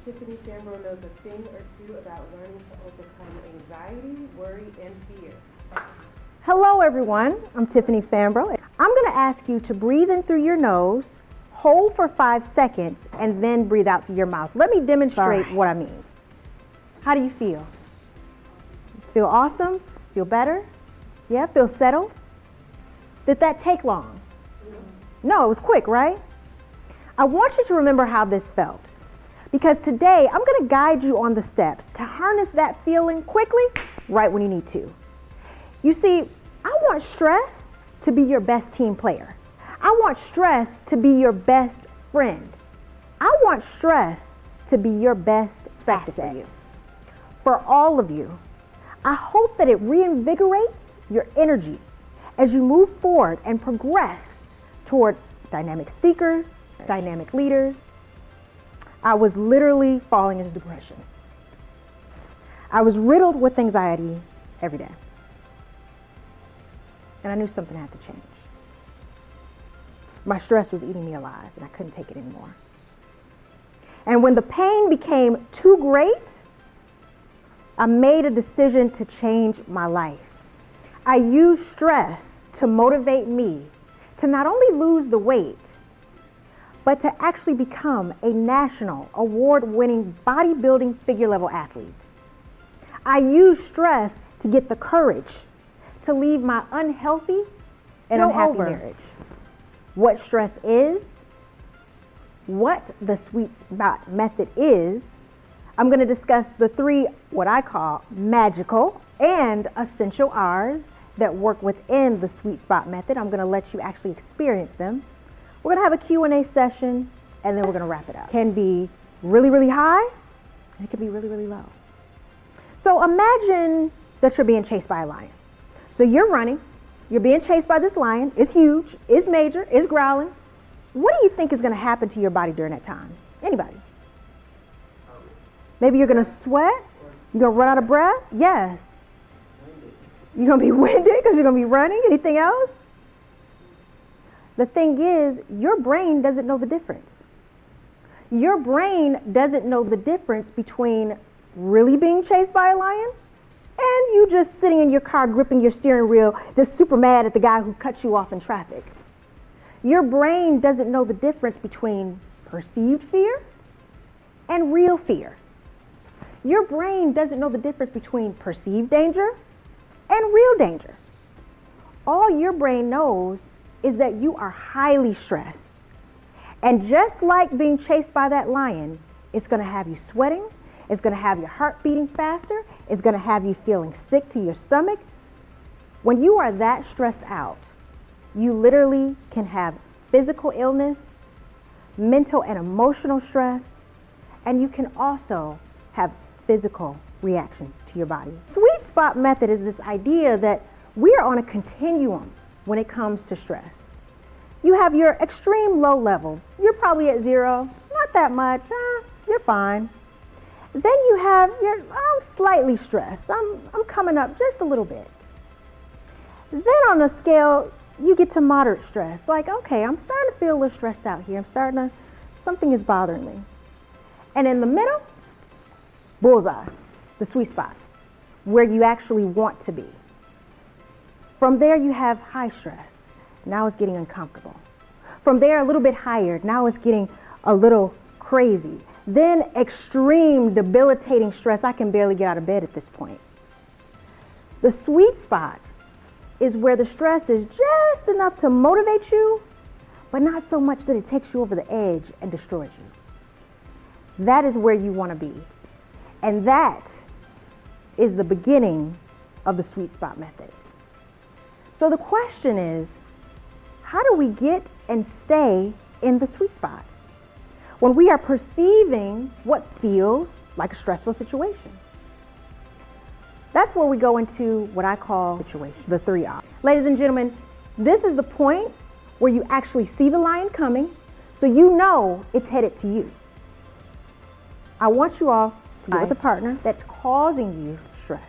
Tiffiny Fambro knows a thing or two about learning to overcome anxiety, worry, and fear. Hello everyone, I'm Tiffiny Fambro. I'm going to ask you to breathe in through your nose, hold for 5 seconds, and then breathe out through your mouth. Let me demonstrate what I mean. How do you feel? Feel awesome? Feel better? Yeah, feel settled? Did that take long? No, it was quick, right? I want you to remember how this felt, because today I'm going to guide you on the steps to harness that feeling quickly, right when you need to. You see, I want stress to be your best team player. I want stress to be your best friend. I want stress to be your best asset for you. For all of you, I hope that it reinvigorates your energy as you move forward and progress toward dynamic speakers, dynamic leaders. I was literally falling into depression. I was riddled with anxiety every day. And I knew something had to change. My stress was eating me alive and I couldn't take it anymore. And when the pain became too great, I made a decision to change my life. I used stress to motivate me to not only lose the weight, but to actually become a national award-winning bodybuilding figure-level athlete. I used stress to get the courage to leave my unhealthy and unhappy marriage. What stress is, what the sweet spot method is. I'm going to discuss the 3, what I call magical and essential R's that work within the sweet spot method. I'm going to let you actually experience them. We're going to have a Q&A session, and then we're going to wrap it up. It can be really, really high, and it can be really, really low. So imagine that you're being chased by a lion. So you're running, you're being chased by this lion. It's huge, it's major, it's growling. What do you think is going to happen to your body during that time? Anybody? Maybe you're going to sweat? You're going to run out of breath? Yes. You're going to be winded because you're going to be running? Anything else? The thing is, your brain doesn't know the difference. Your brain doesn't know the difference between really being chased by a lion and you just sitting in your car gripping your steering wheel, just super mad at the guy who cut you off in traffic. Your brain doesn't know the difference between perceived fear and real fear. Your brain doesn't know the difference between perceived danger and real danger. All your brain knows is that you are highly stressed. And just like being chased by that lion, it's going to have you sweating, it's going to have your heart beating faster, it's going to have you feeling sick to your stomach. When you are that stressed out, you literally can have physical illness, mental and emotional stress, and you can also have physical reactions to your body. Sweet spot method is this idea that we are on a continuum when it comes to stress. You have your extreme low level. You're probably at 0, not that much, you're fine. Then you have your, I'm slightly stressed. I'm coming up just a little bit. Then on the scale, you get to moderate stress. Like, okay, I'm starting to feel a little stressed out here. Something is bothering me. And in the middle, bullseye, the sweet spot, where you actually want to be. From there, you have high stress. Now it's getting uncomfortable. From there, a little bit higher. Now it's getting a little crazy. Then extreme, debilitating stress. I can barely get out of bed at this point. The sweet spot is where the stress is just enough to motivate you, but not so much that it takes you over the edge and destroys you. That is where you want to be. And that is the beginning of the sweet spot method. So the question is, how do we get and stay in the sweet spot when we are perceiving what feels like a stressful situation? That's where we go into what I call situation, the 3 R's. Ladies and gentlemen, this is the point where you actually see the lion coming, so you know it's headed to you. I want you all to get with a partner that's causing you stress.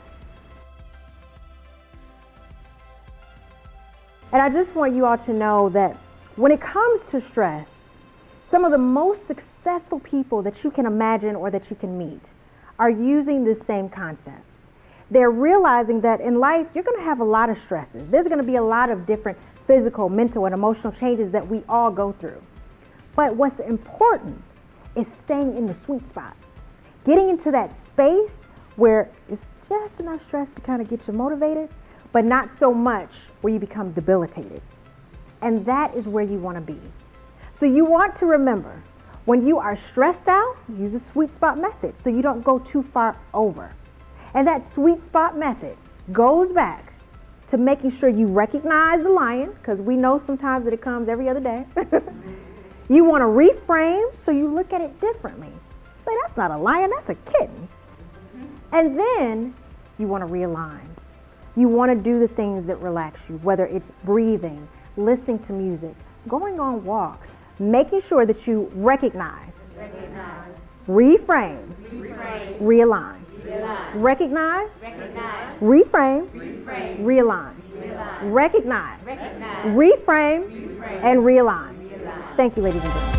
And I just want you all to know that when it comes to stress, some of the most successful successful people that you can imagine or that you can meet are using this same concept. They're realizing that in life, you're going to have a lot of stresses. There's going to be a lot of different physical, mental, and emotional changes that we all go through. But what's important is staying in the sweet spot. Getting into that space where it's just enough stress to kind of get you motivated, but not so much where you become debilitated. And that is where you want to be. So you want to remember, when you are stressed out, use a sweet spot method so you don't go too far over. And that sweet spot method goes back to making sure you recognize the lion, because we know sometimes that it comes every other day. You want to reframe so you look at it differently. Say, that's not a lion, that's a kitten. And then you want to realign. You want to do the things that relax you, whether it's breathing, listening to music, going on walks, making sure that you recognize, reframe, realign. Recognize, reframe, realign. Recognize, reframe, and realign. Thank you, ladies and gentlemen.